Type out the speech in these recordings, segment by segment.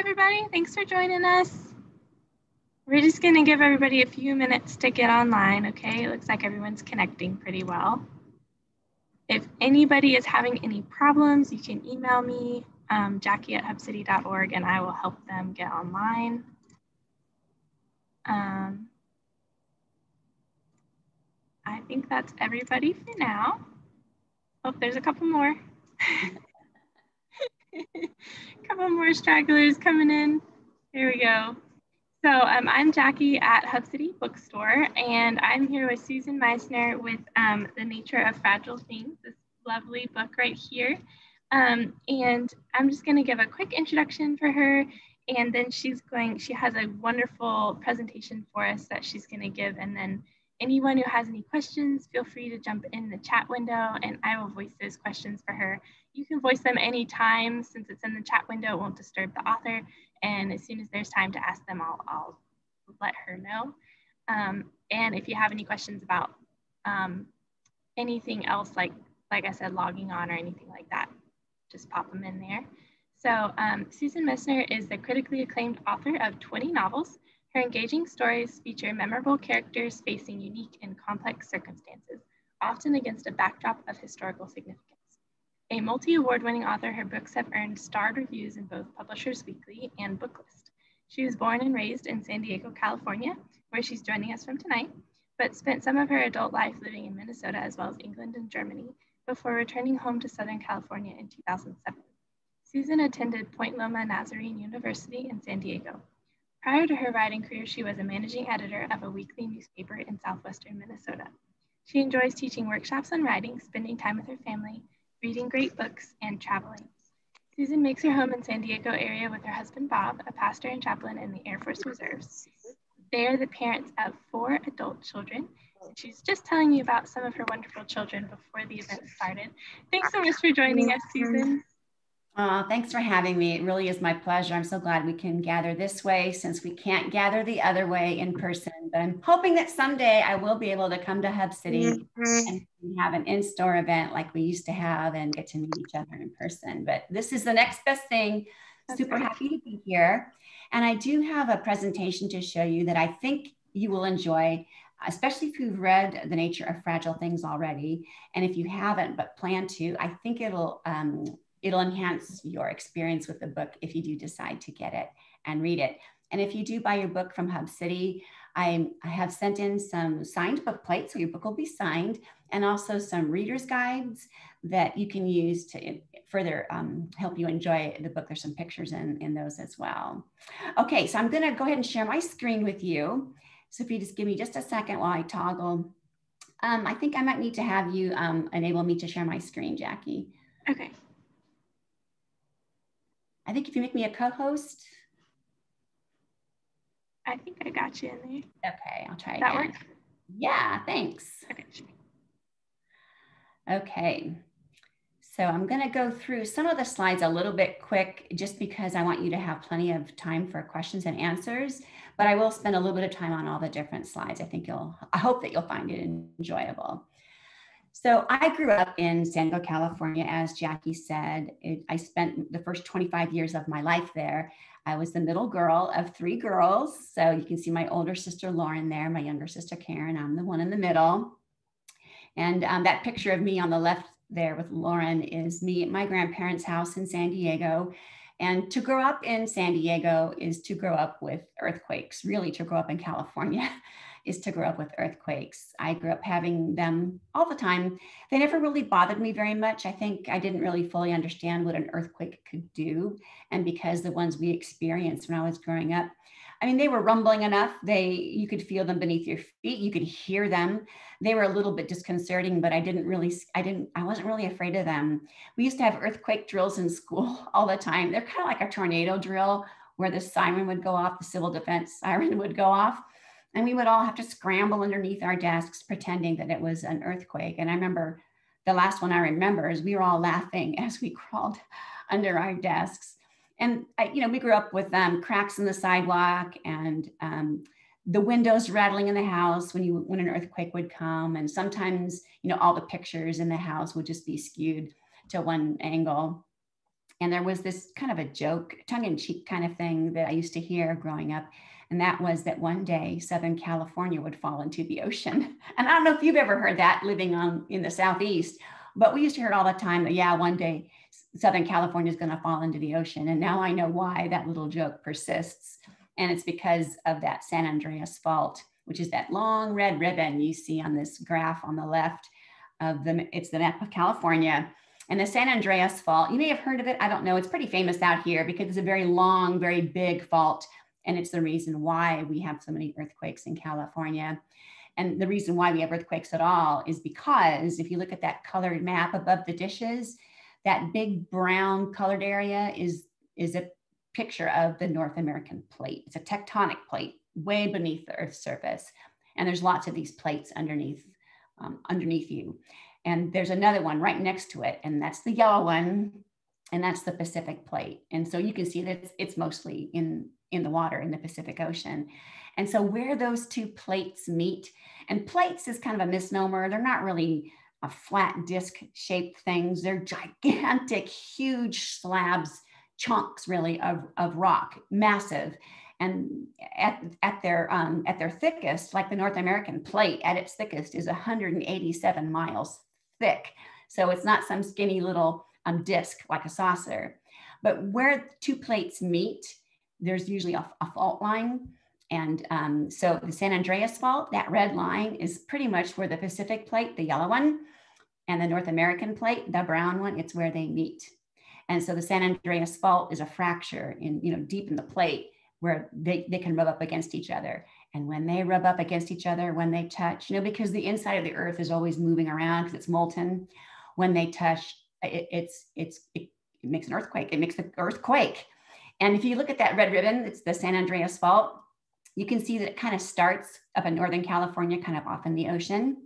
everybody. Thanks for joining us. We're just going to give everybody a few minutes to get online, okay? It looks like everyone's connecting pretty well. If anybody is having any problems, you can email me, Jackie@hubcity.org, and I will help them get online. I think that's everybody for now. Oh, there's a couple more. Couple more stragglers coming in. Here we go. So I'm Jackie at Hub City Bookstore, and I'm here with Susan Meissner with The Nature of Fragile Things, this lovely book right here. And I'm just going to give a quick introduction for her, and then she has a wonderful presentation for us that she's going to give, and then anyone who has any questions, feel free to jump in the chat window, and I will voice those questions for her. You can voice them anytime. Since it's in the chat window, it won't disturb the author. And as soon as there's time to ask them, I'll let her know. And if you have any questions about anything else, like I said, logging on or anything like that, just pop them in there. So Susan Meissner is the critically acclaimed author of 20 novels. Her engaging stories feature memorable characters facing unique and complex circumstances, often against a backdrop of historical significance. A multi-award-winning author, her books have earned starred reviews in both Publishers Weekly and Booklist. She was born and raised in San Diego, California, where she's joining us from tonight, but spent some of her adult life living in Minnesota as well as England and Germany before returning home to Southern California in 2007. Susan attended Point Loma Nazarene University in San Diego. Prior to her writing career, she was a managing editor of a weekly newspaper in southwestern Minnesota. She enjoys teaching workshops on writing, spending time with her family, reading great books, and traveling. Susan makes her home in San Diego area with her husband, Bob, a pastor and chaplain in the Air Force Reserves. They are the parents of 4 adult children. She's just telling you about some of her wonderful children before the event started. Thanks so much for joining us, Susan. Thanks for having me. It really is my pleasure. I'm so glad we can gather this way since we can't gather the other way in person. But I'm hoping that someday I will be able to come to Hub City and have an in-store event like we used to have and get to meet each other in person. But this is the next best thing. Super happy to be here. And I do have a presentation to show you that I think you will enjoy, especially if you've read The Nature of Fragile Things already. And if you haven't but plan to, I think it'll enhance your experience with the book if you do decide to get it and read it. And if you do buy your book from Hub City, I have sent in some signed book plates, so your book will be signed, and also some reader's guides that you can use to further help you enjoy the book. There's some pictures in those as well. Okay, so I'm gonna go ahead and share my screen with you. So if you just give me just a second while I toggle. I think I might need to have you enable me to share my screen, Jackie. Okay. I think if you make me a co-host. I think I got you in there. Okay, I'll try that again. Works? Yeah, thanks. Okay. Okay, so I'm gonna go through some of the slides a little bit quick just because I want you to have plenty of time for questions and answers, but I will spend a little bit of time on all the different slides. I hope that you'll find it enjoyable. So I grew up in San Diego, California, as Jackie said. I spent the first 25 years of my life there. I was the middle girl of 3 girls. So you can see my older sister, Lauren, there, my younger sister, Karen. I'm the one in the middle. And that picture of me on the left there with Lauren is me at my grandparents' house in San Diego. And to grow up in San Diego is to grow up with earthquakes. Really, to grow up in California is to grow up with earthquakes. I grew up having them all the time. They never really bothered me very much. I think I didn't really fully understand what an earthquake could do. And because the ones we experienced when I was growing up, I mean, they were rumbling enough. You could feel them beneath your feet. You could hear them. They were a little bit disconcerting, but I wasn't really afraid of them. We used to have earthquake drills in school all the time. They're kind of like a tornado drill where the siren would go off, the civil defense siren would go off. And we would all have to scramble underneath our desks pretending that it was an earthquake. And I remember the last one I remember is we were all laughing as we crawled under our desks. And we grew up with cracks in the sidewalk and the windows rattling in the house when an earthquake would come. And sometimes, all the pictures in the house would just be skewed to one angle. And there was this kind of a joke, tongue-in-cheek kind of thing that I used to hear growing up. And that was that one day Southern California would fall into the ocean. And I don't know if you've ever heard that living in the Southeast, but we used to hear it all the time that, yeah, one day Southern California is going to fall into the ocean. And now I know why that little joke persists. And it's because of that San Andreas Fault, which is that long red ribbon you see on this graph on the left of it's the map of California. And the San Andreas Fault, you may have heard of it. I don't know. It's pretty famous out here because it's a very long, very big fault. And it's the reason why we have so many earthquakes in California. And the reason why we have earthquakes at all is because if you look at that colored map above the dishes, that big brown colored area is a picture of the North American plate. It's a tectonic plate way beneath the Earth's surface. And there's lots of these plates underneath you. And there's another one right next to it, and that's the yellow one, and that's the Pacific plate. And so you can see that it's mostly in the water in the Pacific Ocean. And so where those two plates meet, and plates is kind of a misnomer. They're not really a flat disc shaped things. They're gigantic, huge slabs, chunks really of rock, massive. And at their thickest, like the North American plate at its thickest is 187 miles thick. So it's not some skinny little disc like a saucer. But where two plates meet, there's usually a fault line. And so the San Andreas Fault, that red line is pretty much where the Pacific plate, the yellow one, and the North American plate, the brown one, it's where they meet. And so the San Andreas Fault is a fracture deep in the plate where they can rub up against each other. And when they rub up against each other, when they touch, because the inside of the earth is always moving around because it's molten, when they touch, it makes an earthquake. It makes the earthquake. And if you look at that red ribbon, it's the San Andreas Fault, you can see that it kind of starts up in Northern California, kind of off in the ocean.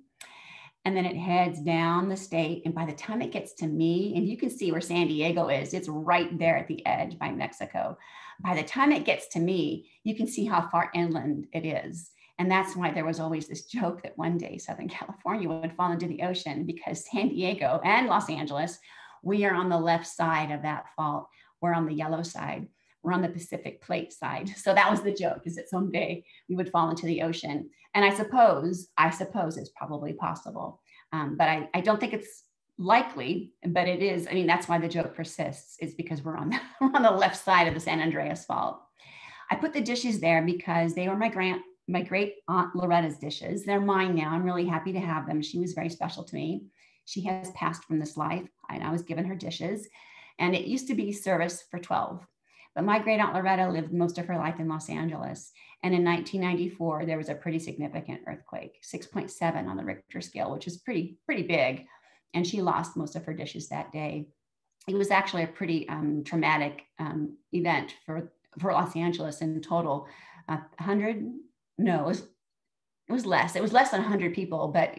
And then it heads down the state. And by the time it gets to me, and you can see where San Diego is, it's right there at the edge by Mexico. By the time it gets to me, you can see how far inland it is. And that's why there was always this joke that one day Southern California would fall into the ocean, because San Diego and Los Angeles, we are on the left side of that fault. We're on the yellow side. We're on the Pacific plate side. So that was the joke, is that someday we would fall into the ocean. And I suppose it's probably possible. But I don't think it's likely, but it is. I mean, that's why the joke persists, is because we're on the left side of the San Andreas Fault. I put the dishes there because they were my great aunt Loretta's dishes. They're mine now. I'm really happy to have them. She was very special to me. She has passed from this life, and I was given her dishes. And it used to be service for 12. But my great aunt Loretta lived most of her life in Los Angeles. And in 1994, there was a pretty significant earthquake, 6.7 on the Richter scale, which is pretty big. And she lost most of her dishes that day. It was actually a pretty traumatic event for Los Angeles in total. 100? No, it was less. It was less than 100 people, but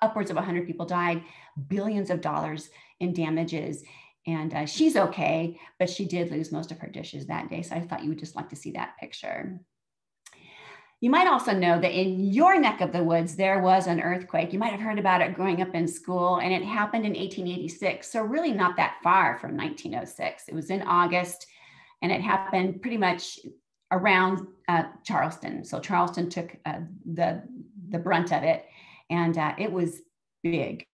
upwards of 100 people died, billions of dollars in damages. And she's okay, but she did lose most of her dishes that day. So I thought you would just like to see that picture. You might also know that in your neck of the woods, there was an earthquake. You might have heard about it growing up in school, and it happened in 1886. So really not that far from 1906. It was in August, and it happened pretty much around Charleston. So Charleston took the brunt of it, and it was big,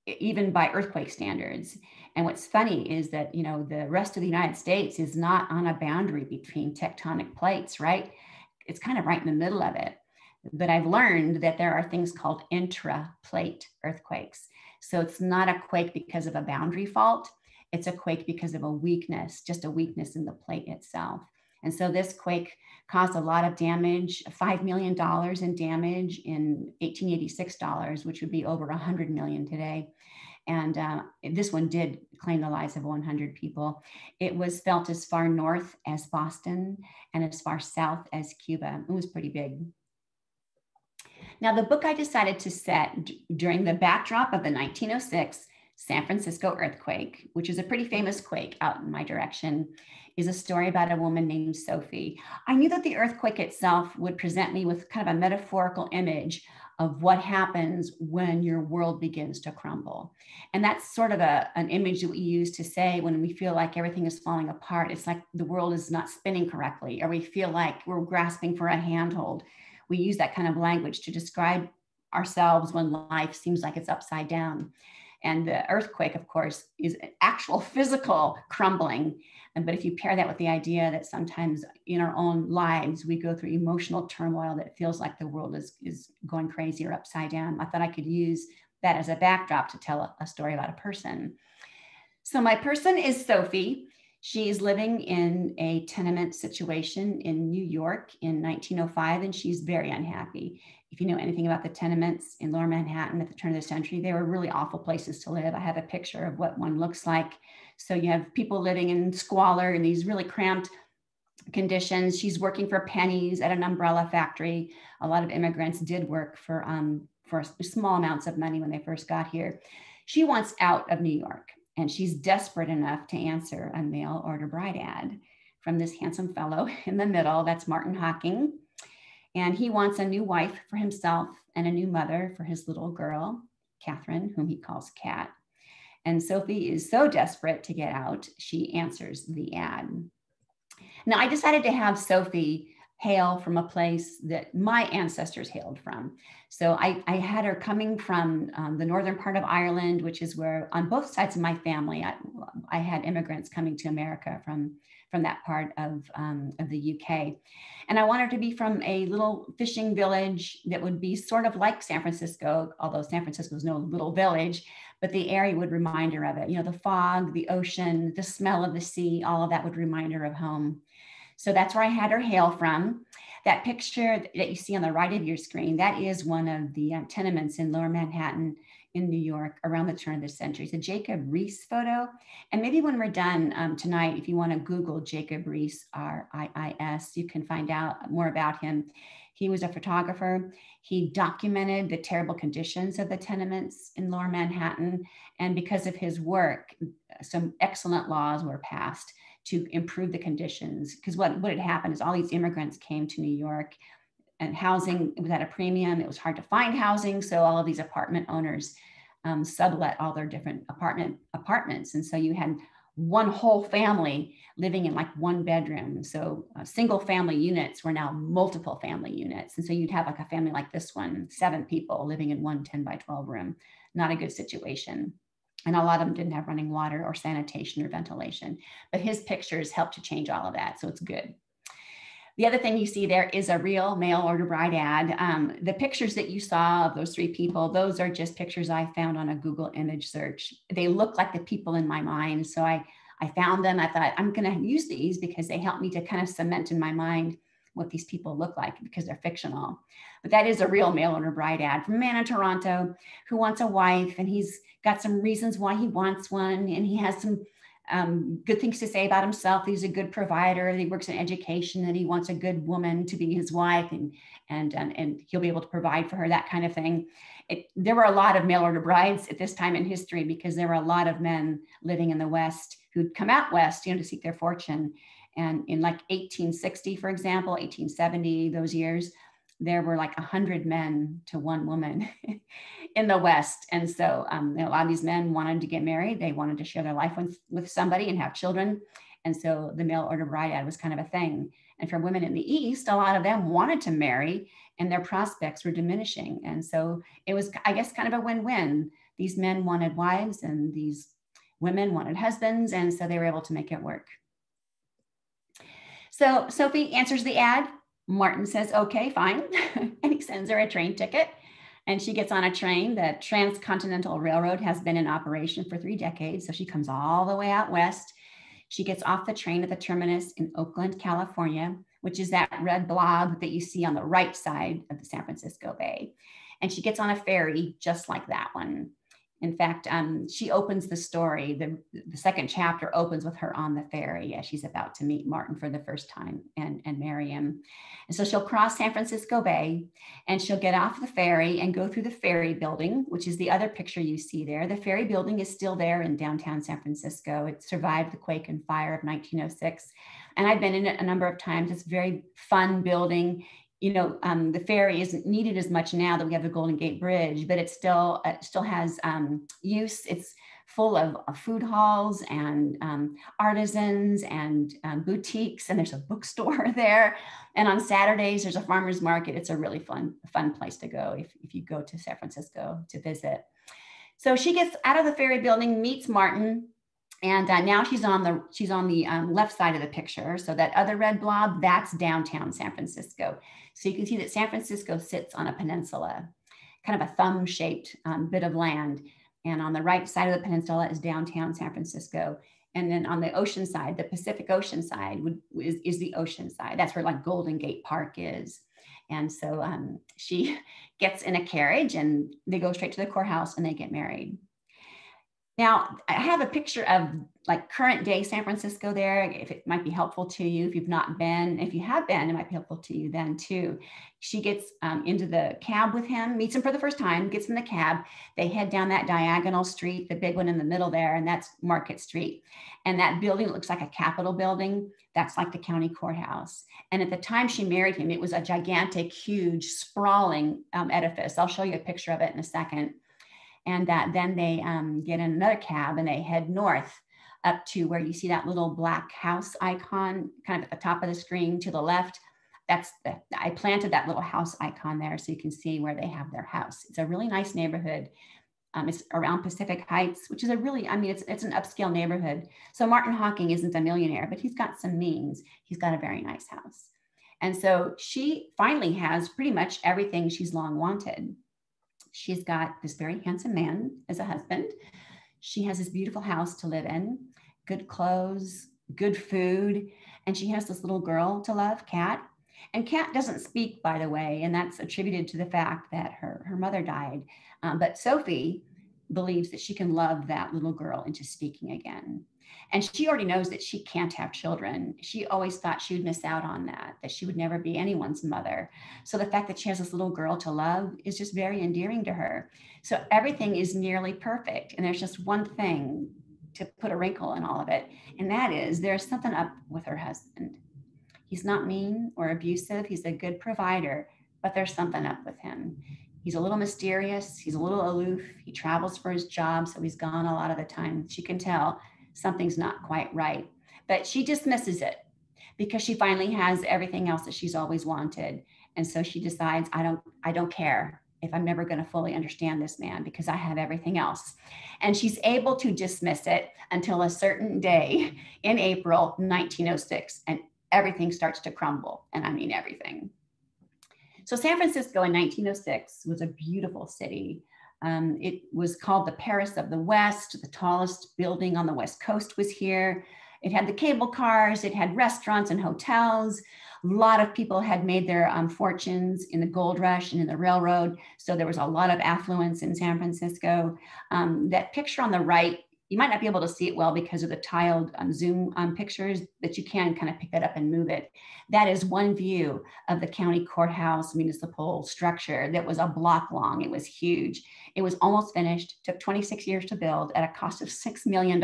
even by earthquake standards. And what's funny is that, the rest of the United States is not on a boundary between tectonic plates, right? It's kind of right in the middle of it. But I've learned that there are things called intra-plate earthquakes. So it's not a quake because of a boundary fault. It's a quake because of a weakness, just a weakness in the plate itself. And so this quake caused a lot of damage, $5 million in damage in 1886 dollars, which would be over 100 million today. And this one did claim the lives of 100 people. It was felt as far north as Boston and as far south as Cuba. It was pretty big. Now, the book I decided to set during the backdrop of the 1906 San Francisco earthquake, which is a pretty famous quake out in my direction, is a story about a woman named Sophie. I knew that the earthquake itself would present me with kind of a metaphorical image of what happens when your world begins to crumble. And that's sort of an image that we use to say when we feel like everything is falling apart, it's like the world is not spinning correctly, or we feel like we're grasping for a handhold. We use that kind of language to describe ourselves when life seems like it's upside down. And the earthquake, of course, is an actual physical crumbling. But if you pair that with the idea that sometimes in our own lives, we go through emotional turmoil that feels like the world is going crazy or upside down, I thought I could use that as a backdrop to tell a story about a person. So my person is Sophie. She's living in a tenement situation in New York in 1905, and she's very unhappy. If you know anything about the tenements in Lower Manhattan at the turn of the century, they were really awful places to live. I have a picture of what one looks like. So you have people living in squalor in these really cramped conditions. She's working for pennies at an umbrella factory. A lot of immigrants did work for small amounts of money when they first got here. She wants out of New York, and she's desperate enough to answer a mail order bride ad from this handsome fellow in the middle. That's Martin Hocking. And he wants a new wife for himself and a new mother for his little girl, Catherine, whom he calls Cat. And Sophie is so desperate to get out, she answers the ad. Now, I decided to have Sophie hail from a place that my ancestors hailed from. So I had her coming from the northern part of Ireland, which is where on both sides of my family, I had immigrants coming to America from that part of the UK. And I wanted her to be from a little fishing village that would be sort of like San Francisco, although San Francisco is no little village, but the area would remind her of it. You know, the fog, the ocean, the smell of the sea, all of that would remind her of home. So that's where I had her hail from. That picture that you see on the right of your screen, that is one of the tenements in Lower Manhattan in New York around the turn of the century. It's a Jacob Riis photo. And maybe when we're done tonight, if you want to Google Jacob Riis, R-I-I-S, you can find out more about him. He was a photographer. He documented the terrible conditions of the tenements in Lower Manhattan. And because of his work, some excellent laws were passed to improve the conditions. Because what had happened is all these immigrants came to New York, and housing was at a premium. It was hard to find housing. So all of these apartment owners sublet all their different apartments. And so you had one whole family living in like one bedroom. So single family units were now multiple family units. And so you'd have like a family like this one, 7 people living in one 10 by 12 room. Not a good situation. And a lot of them didn't have running water or sanitation or ventilation. But his pictures helped to change all of that. So it's good. The other thing you see there is a real mail order bride ad. The pictures that you saw of those 3 people, those are just pictures I found on a Google image search. They look like the people in my mind. So I found them. I thought, I'm going to use these because they help me to kind of cement in my mind what these people look like because they're fictional. But that is a real mail order bride ad from a man in Toronto who wants a wife, and he's got some reasons why he wants one, and he has some good things to say about himself. He's a good provider. He works in education, and he wants a good woman to be his wife, and he'll be able to provide for her, that kind of thing. There were a lot of mail order brides at this time in history because there were a lot of men living in the West who'd come out West, to seek their fortune. And in like 1860, for example, 1870, those years, there were like 100 men to 1 woman in the West. And so a lot of these men wanted to get married. They wanted to share their life with somebody and have children. And so the mail order bride ad was kind of a thing. And for women in the East, a lot of them wanted to marry and their prospects were diminishing. And so it was, I guess, kind of a win-win. These men wanted wives and these women wanted husbands. And so they were able to make it work. So Sophie answers the ad. Martin says, okay, fine. And he sends her a train ticket. And she gets on a train. The Transcontinental Railroad has been in operation for 3 decades. So she comes all the way out West. She gets off the train at the terminus in Oakland, California, which is that red blob that you see on the right side of the San Francisco Bay. And she gets on a ferry just like that one. In fact, she opens the story. The second chapter opens with her on the ferry as she's about to meet Martin for the first time and marry him. And so she'll cross San Francisco Bay, and she'll get off the ferry and go through the ferry building, which is the other picture you see there. The ferry building is still there in downtown San Francisco. It survived the quake and fire of 1906. And I've been in it a number of times. It's a very fun building. the ferry isn't needed as much now that we have the Golden Gate Bridge, but it still has use. It's full of food halls and artisans and boutiques, and there's a bookstore there. And on Saturdays, there's a farmer's market. It's a really fun place to go if you go to San Francisco to visit. So she gets out of the ferry building, meets Martin, and now she's on the left side of the picture. So that other red blob, that's downtown San Francisco. So you can see that San Francisco sits on a peninsula, kind of a thumb-shaped bit of land. And on the right side of the peninsula is downtown San Francisco. And then on the ocean side, the Pacific Ocean side is the ocean side. That's where like Golden Gate Park is. And so she gets in a carriage and they go straight to the courthouse and they get married. Now, I have a picture of like current day San Francisco there, if it might be helpful to you, if you've not been. If you have been, it might be helpful to you then too. She gets into the cab with him, meets him for the first time, gets in the cab. They head down that diagonal street, the big one in the middle there, and that's Market Street. And that building looks like a Capitol building. That's like the county courthouse. And at the time she married him, it was a gigantic, huge, sprawling edifice. I'll show you a picture of it in a second. And then they get in another cab and they head north up to where you see that little black house icon kind of at the top of the screen to the left. I planted that little house icon there so you can see where they have their house. It's a really nice neighborhood. It's around Pacific Heights, which is it's an upscale neighborhood. So Martin Hawking isn't a millionaire, but he's got some means. He's got a very nice house. And so she finally has pretty much everything she's long wanted. She's got this very handsome man as a husband. She has this beautiful house to live in, good clothes, good food, and she has this little girl to love, Kat. And Kat doesn't speak, by the way, and that's attributed to the fact that her mother died. But Sophie believes that she can love that little girl into speaking again. And she already knows that she can't have children. She always thought she would miss out on that she would never be anyone's mother. So the fact that she has this little girl to love is just very endearing to her. So everything is nearly perfect. And there's just one thing to put a wrinkle in all of it. And that is there's something up with her husband. He's not mean or abusive. He's a good provider, but there's something up with him. He's a little mysterious. He's a little aloof. He travels for his job, so he's gone a lot of the time. She can tell something's not quite right, but she dismisses it because she finally has everything else that she's always wanted. And so she decides, I don't care if I'm never going to fully understand this man because I have everything else. And she's able to dismiss it until a certain day in April 1906, and everything starts to crumble. And I mean everything. So San Francisco in 1906 was a beautiful city. It was called the Paris of the West. The tallest building on the West Coast was here. It had the cable cars, it had restaurants and hotels. A lot of people had made their fortunes in the gold rush and in the railroad. So there was a lot of affluence in San Francisco. That picture on the right, you might not be able to see it well because of the tiled zoom pictures, but you can kind of pick that up and move it. That is one view of the county courthouse municipal structure that was a block long. It was huge. It was almost finished, took 26 years to build at a cost of $6 million.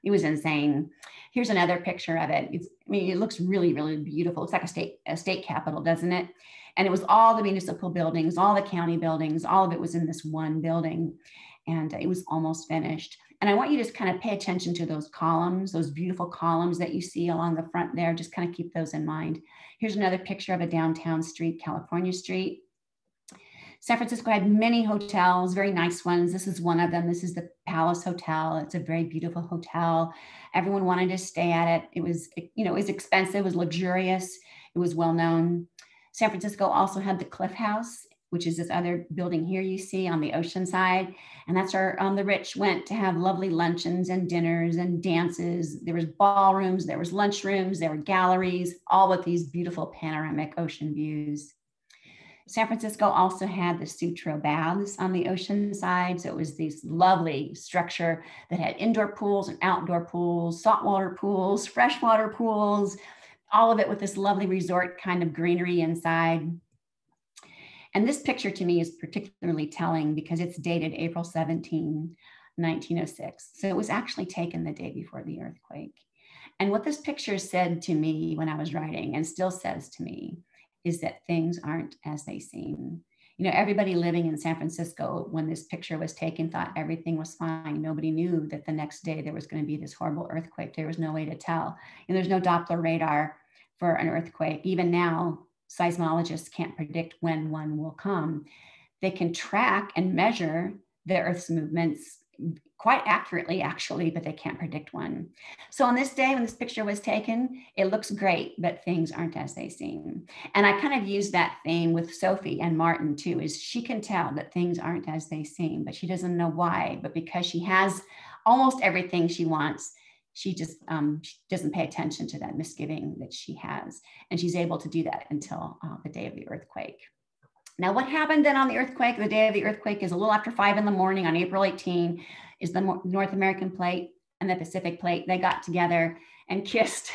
It was insane. Here's another picture of it. It looks really, really beautiful. It's like a state capitol, doesn't it? And it was all the municipal buildings, all the county buildings, all of it was in this one building. And it was almost finished. And I want you to just kind of pay attention to those columns, those beautiful columns that you see along the front there. Just kind of keep those in mind. Here's another picture of a downtown street, California Street. San Francisco had many hotels, very nice ones. This is one of them. This is the Palace Hotel. It's a very beautiful hotel. Everyone wanted to stay at it. It was expensive, it was luxurious. It was well known. San Francisco also had the Cliff House, which is this other building here you see on the ocean side. And that's where the rich went to have lovely luncheons and dinners and dances. There was ballrooms, there was lunchrooms, there were galleries, all with these beautiful panoramic ocean views. San Francisco also had the Sutro baths on the ocean side. So it was this lovely structure that had indoor pools and outdoor pools, saltwater pools, freshwater pools, all of it with this lovely resort kind of greenery inside. And this picture to me is particularly telling because it's dated April 17, 1906. So it was actually taken the day before the earthquake. And what this picture said to me when I was writing and still says to me is that things aren't as they seem. You know, everybody living in San Francisco when this picture was taken thought everything was fine. Nobody knew that the next day there was going to be this horrible earthquake. There was no way to tell. And there's no Doppler radar for an earthquake. Even now, seismologists can't predict when one will come. They can track and measure the Earth's movements quite accurately, actually, but they can't predict one. So on this day when this picture was taken, it looks great, but things aren't as they seem. And I kind of use that theme with Sophie and Martin too, is she can tell that things aren't as they seem, but she doesn't know why. But because she has almost everything she wants, she just she doesn't pay attention to that misgiving that she has. And she's able to do that until the day of the earthquake. Now, what happened then on the earthquake? The day of the earthquake is a little after 5 in the morning on April 18, is the North American plate and the Pacific plate. They got together and kissed,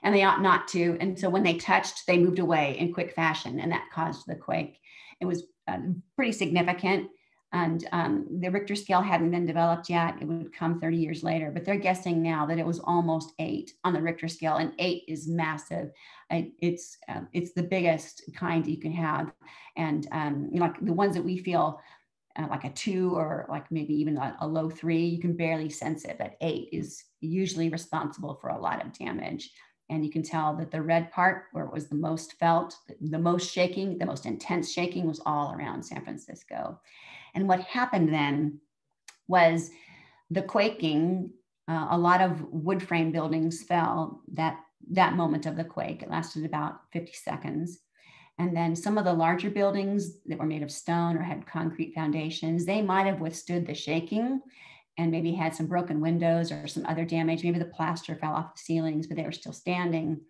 and they ought not to. And so when they touched, they moved away in quick fashion, and that caused the quake. It was pretty significant. And the Richter scale hadn't been developed yet. It would come 30 years later, but they're guessing now that it was almost 8 on the Richter scale, and 8 is massive. It's the biggest kind you can have. And you know, like the ones that we feel like a 2 or like maybe even a low 3, you can barely sense it, but 8 is usually responsible for a lot of damage. And you can tell that the red part, where it was the most felt, the most shaking, the most intense shaking, was all around San Francisco. And what happened then was the quaking, a lot of wood frame buildings fell that moment of the quake. It lasted about 50 seconds. And then some of the larger buildings that were made of stone or had concrete foundations, they might have withstood the shaking and maybe had some broken windows or some other damage. Maybe the plaster fell off the ceilings, but they were still standing.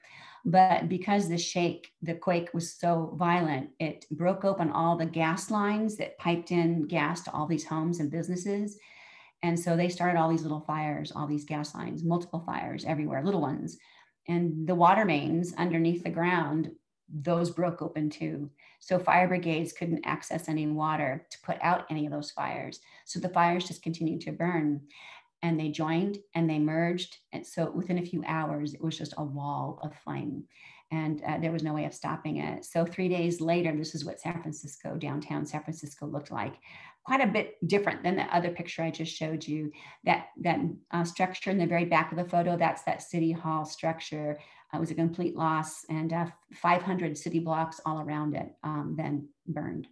But because the quake was so violent, it broke open all the gas lines that piped in gas to all these homes and businesses. And so they started all these little fires, all these gas lines, multiple fires everywhere, little ones. And the water mains underneath the ground, those broke open too. So fire brigades couldn't access any water to put out any of those fires. So the fires just continued to burn. And they joined and they merged. And so within a few hours, it was just a wall of flame. And there was no way of stopping it. So 3 days later, this is what San Francisco, downtown San Francisco, looked like. Quite a bit different than the other picture I just showed you. That structure in the very back of the photo, that's that City Hall structure. It was a complete loss, and 500 city blocks all around it then burned.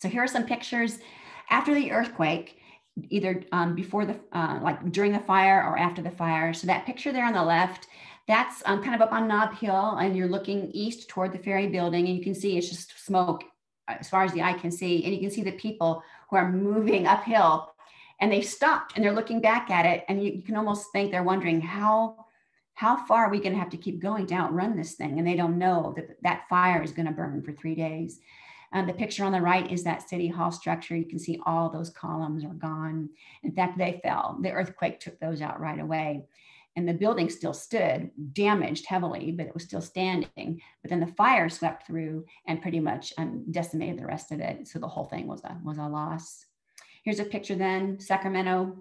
So here are some pictures after the earthquake, either before the, like during the fire or after the fire. So that picture there on the left, that's kind of up on Nob Hill, and you're looking east toward the Ferry Building, and you can see it's just smoke as far as the eye can see. And you can see the people who are moving uphill, and they've stopped and they're looking back at it. And you can almost think they're wondering how far are we going to have to keep going to outrun this thing? And they don't know that that fire is going to burn for 3 days. The picture on the right is that City Hall structure. You can see all those columns are gone. In fact, they fell. The earthquake took those out right away. And the building still stood, damaged heavily, but it was still standing. But then the fire swept through and pretty much decimated the rest of it. So the whole thing was a loss. Here's a picture then, Sacramento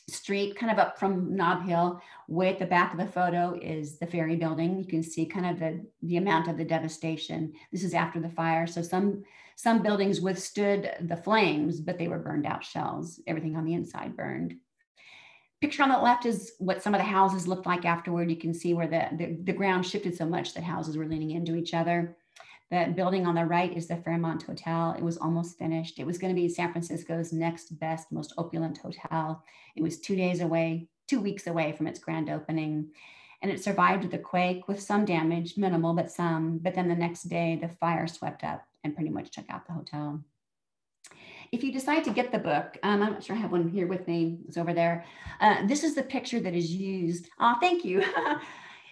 Street, kind of up from Nob Hill. Way at the back of the photo is the Ferry Building. You can see kind of the amount of the devastation. This is after the fire. So some buildings withstood the flames, but they were burned out shells. Everything on the inside burned. Picture on the left is what some of the houses looked like afterward. You can see where the ground shifted so much that houses were leaning into each other. The building on the right is the Fairmont Hotel. It was almost finished. It was going to be San Francisco's next best, most opulent hotel. It was 2 weeks away from its grand opening. And it survived the quake with some damage, minimal, but some. But then the next day, the fire swept up and pretty much took out the hotel. If you decide to get the book, I'm not sure I have one here with me. It's over there. This is the picture that is used. Oh, thank you.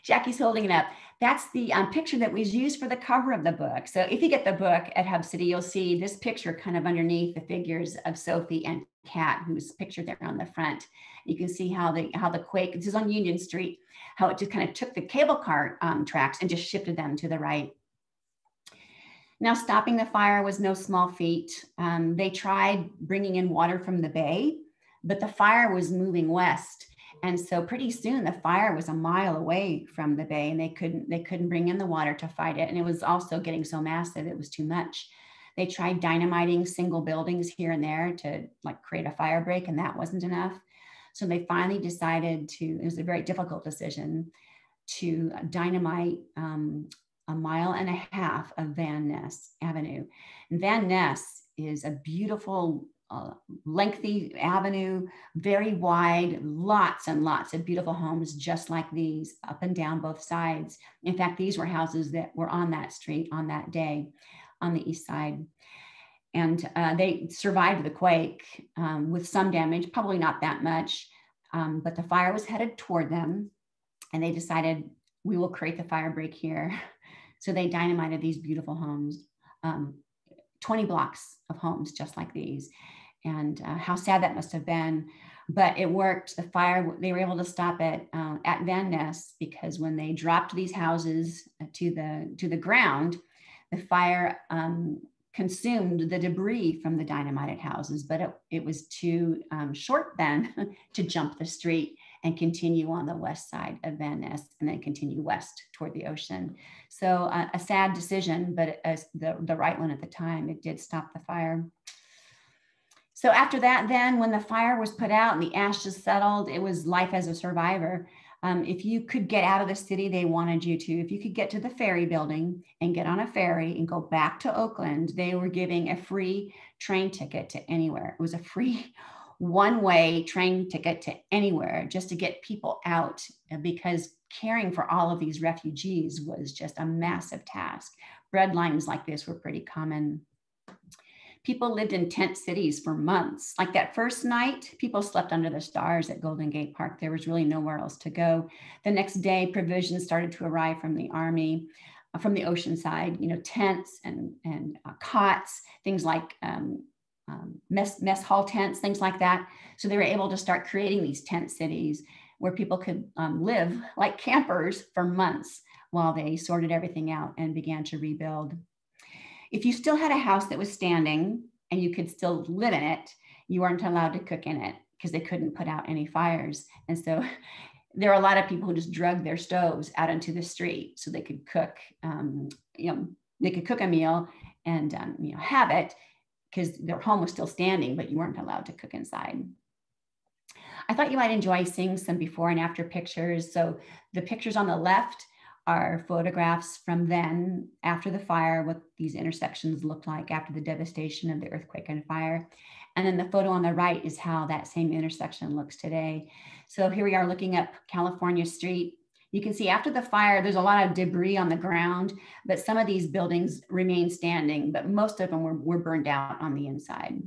Jackie's holding it up. That's the picture that was used for the cover of the book. So if you get the book at Hub City, you'll see this picture kind of underneath the figures of Sophie and Kat, who's pictured there on the front. You can see how the quake, this is on Union Street, how it just kind of took the cable car tracks and just shifted them to the right. Now, stopping the fire was no small feat. They tried bringing in water from the bay, but the fire was moving west. And so pretty soon the fire was a mile away from the bay, and they couldn't bring in the water to fight it. And it was also getting so massive, it was too much. They tried dynamiting single buildings here and there to like create a fire break, and that wasn't enough. So they finally decided to, it was a very difficult decision, to dynamite 1.5 miles of Van Ness Avenue. And Van Ness is a beautiful, lengthy avenue, very wide, lots and lots of beautiful homes just like these, up and down both sides. In fact, these were houses that were on that street on that day on the east side. And they survived the quake with some damage, probably not that much, but the fire was headed toward them, and they decided, we will create the fire break here. So they dynamited these beautiful homes, 20 blocks of homes just like these. And how sad that must have been, but it worked. The fire, they were able to stop it at Van Ness, because when they dropped these houses to the ground, the fire consumed the debris from the dynamited houses, but it was too short then to jump the street and continue on the west side of Van Ness and then continue west toward the ocean. So a sad decision, but the right one at the time. It did stop the fire. So after that, then when the fire was put out and the ashes settled, it was life as a survivor. If you could get out of the city, they wanted you to. If you could get to the ferry building and get on a ferry and go back to Oakland, they were giving a free train ticket to anywhere. It was a free one-way train ticket to anywhere just to get people out, because caring for all of these refugees was just a massive task. Bread lines like this were pretty common. People lived in tent cities for months. Like that first night, people slept under the stars at Golden Gate Park. There was really nowhere else to go. The next day, provisions started to arrive from the Army, from the ocean side, tents and cots, things like mess hall tents, things like that. So they were able to start creating these tent cities where people could live like campers for months while they sorted everything out and began to rebuild. If you still had a house that was standing and you could still live in it, you weren't allowed to cook in it because they couldn't put out any fires. And so there are a lot of people who just drug their stoves out into the street so they could cook, they could cook a meal and have it, because their home was still standing, but you weren't allowed to cook inside. I thought you might enjoy seeing some before and after pictures. So the pictures on the left are photographs from then, after the fire, what these intersections looked like after the devastation of the earthquake and fire. And then the photo on the right is how that same intersection looks today. So here we are looking up California Street. You can see after the fire, there's a lot of debris on the ground, but some of these buildings remain standing, but most of them were burned out on the inside.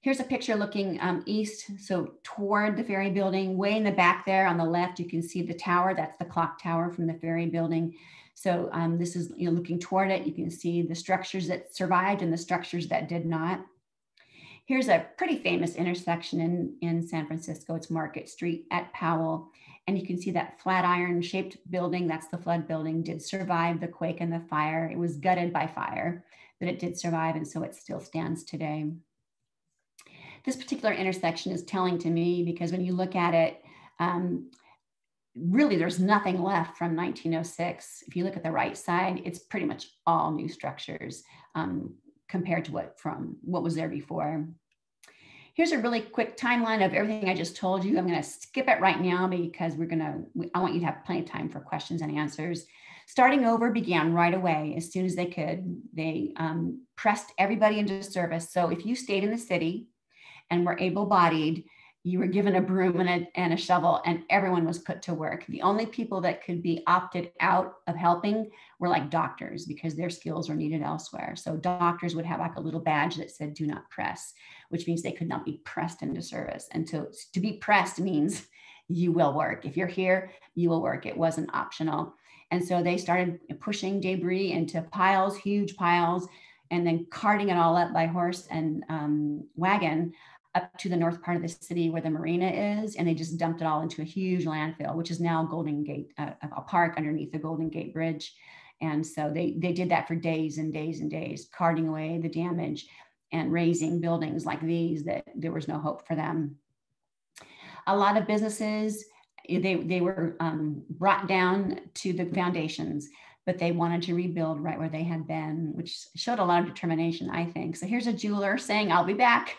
Here's a picture looking east, so toward the ferry building. Way in the back there on the left, you can see the tower. That's the clock tower from the ferry building. So this is looking toward it. You can see the structures that survived and the structures that did not. Here's a pretty famous intersection in San Francisco. It's Market Street at Powell. And you can see that Flatiron shaped building, that's the flood building, did survive the quake and the fire. It was gutted by fire, but it did survive, and so it still stands today. This particular intersection is telling to me because when you look at it, really there's nothing left from 1906. If you look at the right side, it's pretty much all new structures compared to what was there before. Here's a really quick timeline of everything I just told you. I'm going to skip it right now because I want you to have plenty of time for questions and answers. Starting over began right away as soon as they could. They pressed everybody into service. So if you stayed in the city and were able-bodied, you were given a broom and a shovel, and everyone was put to work. The only people that could be opted out of helping were like doctors, because their skills were needed elsewhere. So doctors would have like a little badge that said "do not press," which means they could not be pressed into service. And to be pressed means you will work. If you're here, you will work. It wasn't optional. And so they started pushing debris into piles, huge piles, and then carting it all up by horse and wagon up to the north part of the city where the marina is. And they just dumped it all into a huge landfill, which is now Golden Gate, a park underneath the Golden Gate Bridge. And so they did that for days and days and days, carting away the damage and raising buildings like these that there was no hope for them. A lot of businesses, they were brought down to the foundations, but they wanted to rebuild right where they had been, which showed a lot of determination, I think. So here's a jeweler saying, I'll be back.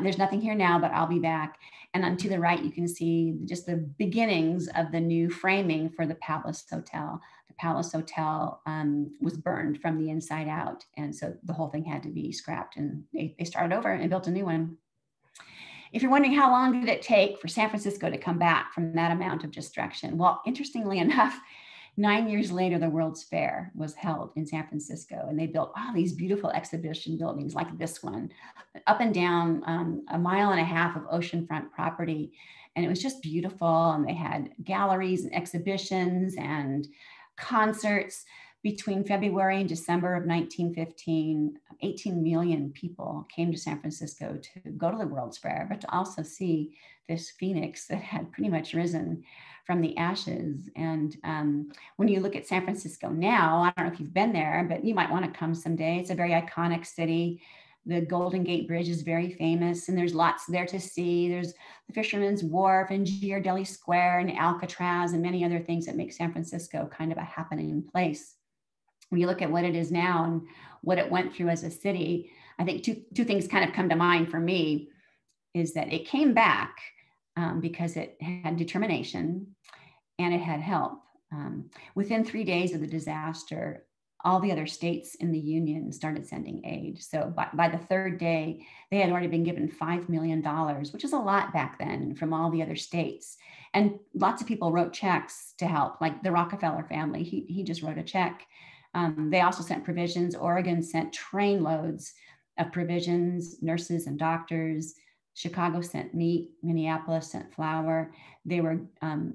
There's nothing here now, but I'll be back. And on to the right, you can see just the beginnings of the new framing for the Palace Hotel. The Palace Hotel was burned from the inside out. And so the whole thing had to be scrapped, and they started over and built a new one. If you're wondering how long did it take for San Francisco to come back from that amount of destruction? Well, interestingly enough, 9 years later, the World's Fair was held in San Francisco, and they built all these beautiful exhibition buildings like this one, up and down 1.5 miles of oceanfront property. And it was just beautiful. And they had galleries and exhibitions and concerts. Between February and December of 1915, 18 million people came to San Francisco to go to the World's Fair, but to also see this phoenix that had pretty much risen from the ashes. And when you look at San Francisco now, I don't know if you've been there, but you might want to come someday. It's a very iconic city. The Golden Gate Bridge is very famous, and there's lots there to see. There's the Fisherman's Wharf and Ghirardelli Square and Alcatraz and many other things that make San Francisco kind of a happening place. When you look at what it is now and what it went through as a city, I think two things kind of come to mind for me is that it came back because it had determination and it had help. Within 3 days of the disaster, all the other states in the Union started sending aid. So by the third day, they had already been given $5 million, which is a lot back then from all the other states. And lots of people wrote checks to help, like the Rockefeller family. He just wrote a check. They also sent provisions. Oregon sent trainloads of provisions, nurses and doctors. Chicago sent meat. Minneapolis sent flour. They were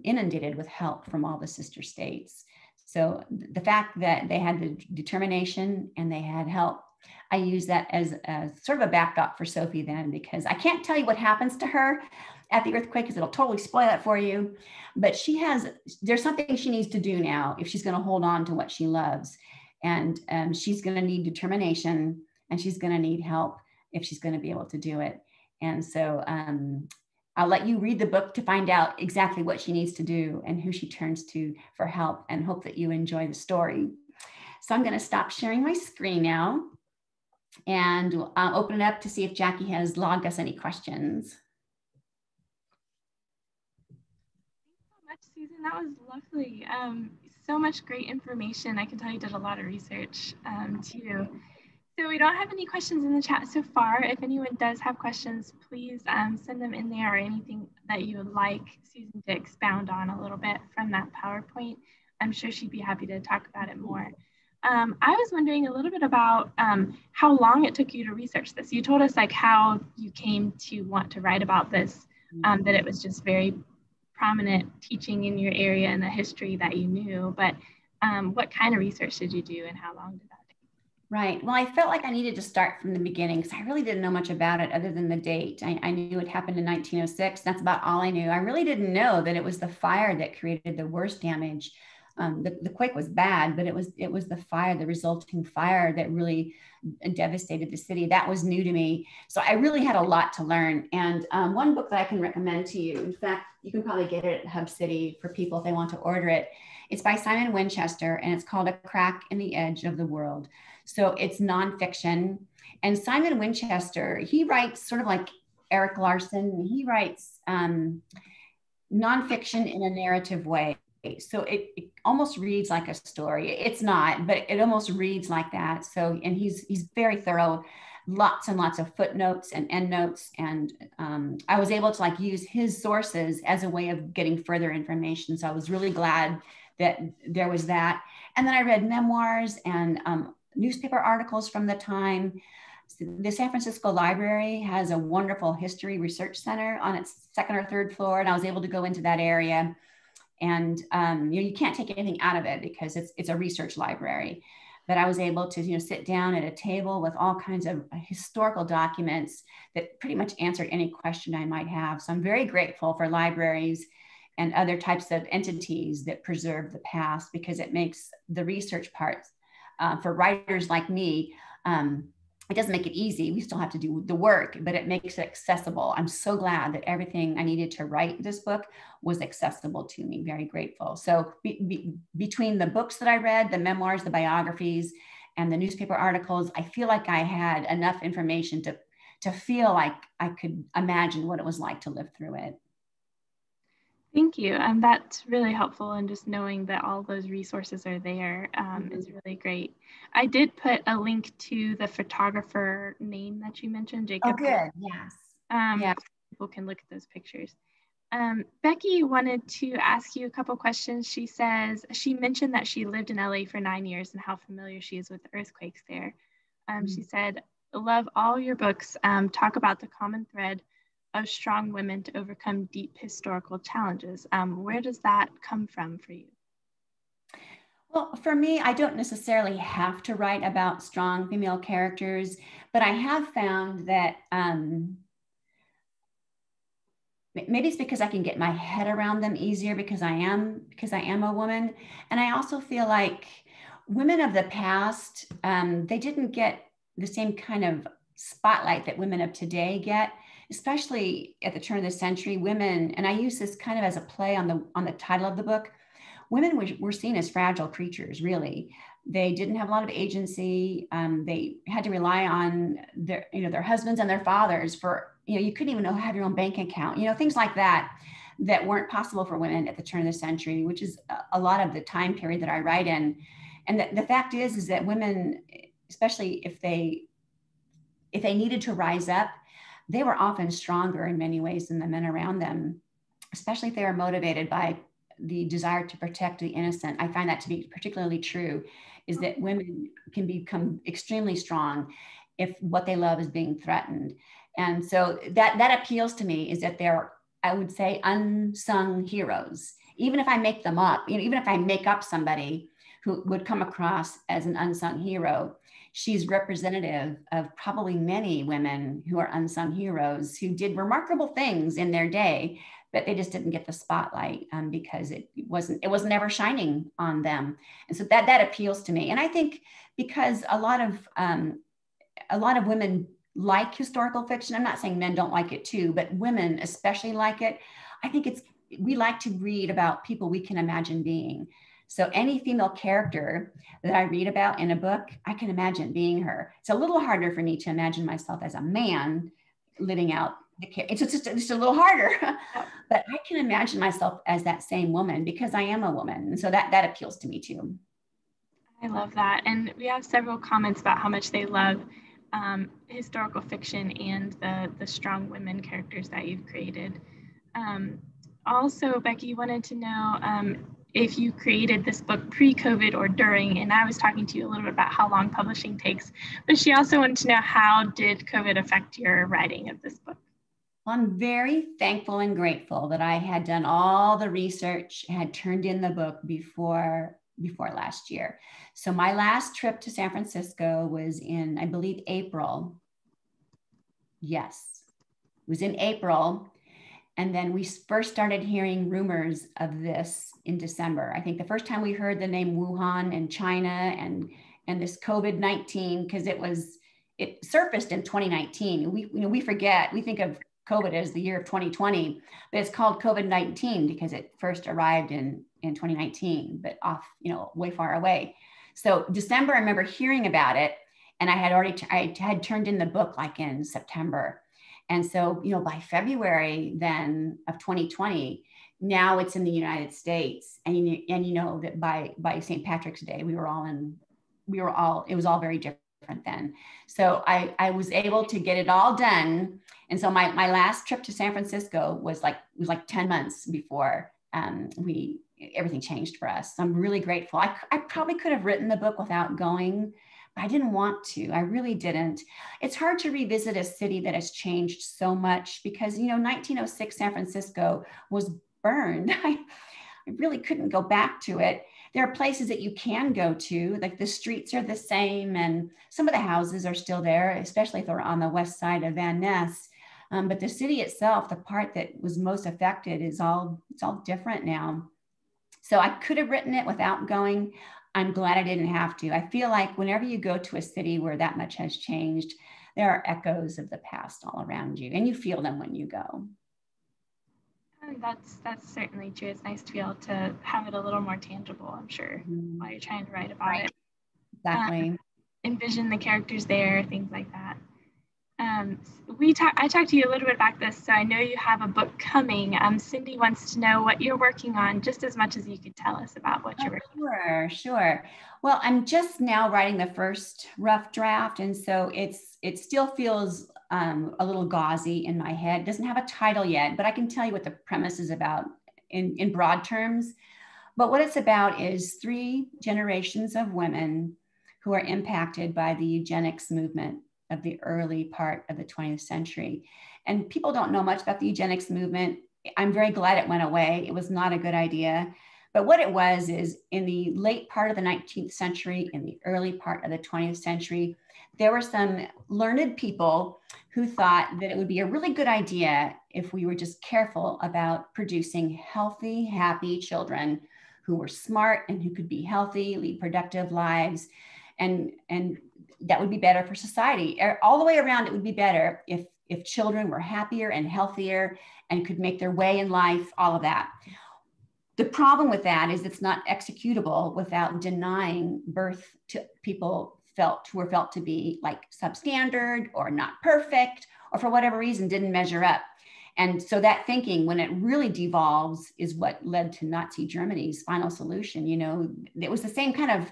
inundated with help from all the sister states. So the fact that they had the determination and they had help, I use that as a sort of a backdrop for Sophie then, because I can't tell you what happens to her at the earthquake because it'll totally spoil it for you. But there's something she needs to do now if she's going to hold on to what she loves. And she's going to need determination, and she's going to need help if she's going to be able to do it. And so I'll let you read the book to find out exactly what she needs to do and who she turns to for help, and hope that you enjoy the story. So I'm going to stop sharing my screen now and open it up to see if Jackie has logged us any questions. Thanks so much, Susan. That was lovely. So much great information. I can tell you did a lot of research too. So we don't have any questions in the chat so far. If anyone does have questions, please send them in there, or anything that you would like Susan to expound on a little bit from that PowerPoint. I'm sure she'd be happy to talk about it more. I was wondering a little bit about how long it took you to research this. You told us like how you came to want to write about this, that it was just very prominent teaching in your area and the history that you knew, but what kind of research did you do and how long did that take? Right. Well, I felt like I needed to start from the beginning because I really didn't know much about it other than the date. I knew it happened in 1906. That's about all I knew. I really didn't know that it was the fire that created the worst damage. The quake was bad, but it was the fire, the resulting fire, that really devastated the city. That was new to me. So I really had a lot to learn. And one book that I can recommend to you, in fact, you can probably get it at Hub City for people if they want to order it. It's by Simon Winchester, and it's called A Crack in the Edge of the World. So it's nonfiction. And Simon Winchester, he writes sort of like Eric Larson. He writes nonfiction in a narrative way. So it almost reads like a story. It's not, but it almost reads like that. So, and he's very thorough, lots and lots of footnotes and endnotes. And I was able to like use his sources as a way of getting further information. So I was really glad that there was that. And then I read memoirs and newspaper articles from the time. The San Francisco Library has a wonderful history research center on its second or third floor. And I was able to go into that area. And you can't take anything out of it because it's a research library. But I was able to sit down at a table with all kinds of historical documents that pretty much answered any question I might have. So I'm very grateful for libraries and other types of entities that preserve the past, because it makes the research part for writers like me, it doesn't make it easy. We still have to do the work, but it makes it accessible. I'm so glad that everything I needed to write this book was accessible to me. Very grateful. So between the books that I read, the memoirs, the biographies, and the newspaper articles, I feel like I had enough information to feel like I could imagine what it was like to live through it. Thank you. That's really helpful. And just knowing that all those resources are there is really great. I did put a link to the photographer name that you mentioned, Jacob. Oh, good. Yes. Yeah. People can look at those pictures. Becky wanted to ask you a couple questions. She says, she mentioned that she lived in LA for 9 years and how familiar she is with earthquakes there. She said, love all your books. Talk about the common thread of strong women to overcome deep historical challenges. Where does that come from for you? Well, for me, I don't necessarily have to write about strong female characters, but I have found that maybe it's because I can get my head around them easier because I am a woman. And I also feel like women of the past, they didn't get the same kind of spotlight that women of today get, especially at the turn of the century. Women, and I use this kind of as a play on the title of the book, women were seen as fragile creatures, really. They didn't have a lot of agency. They had to rely on their husbands and their fathers for, you couldn't even have your own bank account, things like that weren't possible for women at the turn of the century, which is a lot of the time period that I write in. And the fact is that women, especially if they needed to rise up, they were often stronger in many ways than the men around them, especially if they were motivated by the desire to protect the innocent. I find that to be particularly true, is that women can become extremely strong if what they love is being threatened. And so that appeals to me, is that they're, I would say, unsung heroes. Even if I make them up, even if I make up somebody who would come across as an unsung hero, she's representative of probably many women who are unsung heroes who did remarkable things in their day, but they just didn't get the spotlight because it wasn't ever shining on them. And so that appeals to me. And I think because a lot of women like historical fiction, I'm not saying men don't like it too, but women especially like it. I think we like to read about people we can imagine being. So any female character that I read about in a book, I can imagine being her. It's a little harder for me to imagine myself as a man living out the character. It's just a little harder, but I can imagine myself as that same woman because I am a woman. And so that appeals to me too. I love that. And we have several comments about how much they love historical fiction and the strong women characters that you've created. Also, Becky wanted to know if you created this book pre-COVID or during, and I was talking to you a little bit about how long publishing takes, but she also wanted to know, how did COVID affect your writing of this book? Well, I'm very thankful and grateful that I had done all the research, had turned in the book before last year. So my last trip to San Francisco was in, I believe, April. Yes, it was in April. And then we first started hearing rumors of this in December. I think the first time we heard the name Wuhan and China and this COVID-19, because it surfaced in 2019. We forget, we think of COVID as the year of 2020, but it's called COVID-19 because it first arrived in 2019, but off, way far away. So December, I remember hearing about it, and I had turned in the book like in September. And so, by February then of 2020, now it's in the United States. And that by St. Patrick's Day, it was all very different then. So I was able to get it all done. And so my last trip to San Francisco was like 10 months before everything changed for us. So I'm really grateful. I probably could have written the book without going, but I didn't want to. I really didn't. It's hard to revisit a city that has changed so much because, 1906 San Francisco was burned. I really couldn't go back to it. There are places that you can go to, like the streets are the same and some of the houses are still there, especially if they're on the west side of Van Ness. But the city itself, the part that was most affected, it's all different now. So I could have written it without going. I'm glad I didn't have to. I feel like whenever you go to a city where that much has changed, there are echoes of the past all around you, and you feel them when you go. That's certainly true. It's nice to be able to have it a little more tangible, I'm sure, while you're trying to write about it. Exactly. Envision the characters there, things like that. I talked to you a little bit about this, so I know you have a book coming. Cindy wants to know what you're working on, just as much as you could tell us about what you're working on. Sure. Well, I'm just now writing the first rough draft, and so it still feels a little gauzy in my head. It doesn't have a title yet, but I can tell you what the premise is about in broad terms. But what it's about is 3 generations of women who are impacted by the eugenics movement of the early part of the 20th century. And people don't know much about the eugenics movement. I'm very glad it went away. It was not a good idea. But what it was is in the late part of the 19th century, in the early part of the 20th century, there were some learned people who thought that it would be a really good idea if we were just careful about producing healthy, happy children who were smart and who could be healthy, lead productive lives. And that would be better for society. All the way around, it would be better if children were happier and healthier and could make their way in life, all of that. The problem with that is it's not executable without denying birth to people who were felt to be like substandard or not perfect, or for whatever reason didn't measure up. And so that thinking, when it really devolves, is what led to Nazi Germany's final solution. You know, it was the same kind of